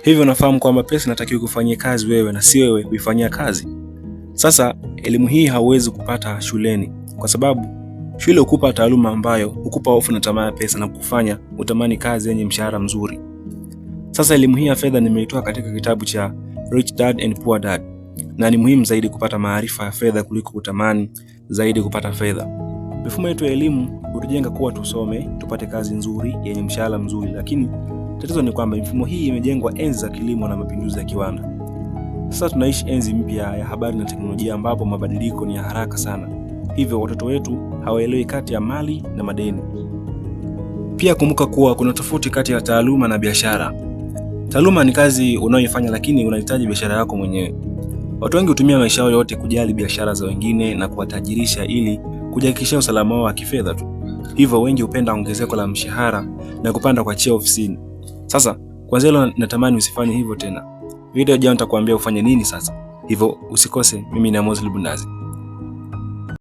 Hivyo unafahamu kwamba pesa inatakiwa kufanyia kazi wewe na si wewe kuifanyia kazi. Sasa elimu hii hauwezi kupata shuleni, kwa sababu shule hukupa taaluma ambayo hukupa hofu na tamaa ya pesa na kufanya utamani kazi yenye mshahara mzuri. Sasa elimu hii ya fedha nimeitoa katika kitabu cha Rich Dad and Poor Dad, na ni muhimu zaidi kupata maarifa ya fedha kuliko kutamani zaidi kupata fedha. Mifumo yetu ya elimu hutujenga kuwa tusome, tupate kazi nzuri yenye mshahara mzuri, lakini tatizo ni kwamba mifumo hii imejengwa enzi za kilimo na mapinduzi ya kiwanda. Sasa tunaishi enzi mpya ya habari na teknolojia ambapo mabadiliko ni ya haraka sana. Hivyo watoto wetu hawaelewi kati ya mali na madeni. Pia kumbuka kuwa kuna tofauti kati ya taaluma na biashara. Taaluma ni kazi unayoifanya, lakini unahitaji biashara yako mwenyewe. Watu wengi hutumia maisha yao yote kujali biashara za wengine na kuwatajirisha ili kujihakikishia usalama wao wa kifedha tu. Hivyo wengi hupenda ongezeko la mshahara na kupanda kwa cheo ofisini. Sasa kwanza leo natamani usifanye hivyo tena. Video ijayo nitakwambia ufanye nini sasa. Hivyo usikose. Mimi ni Amos Bundazi.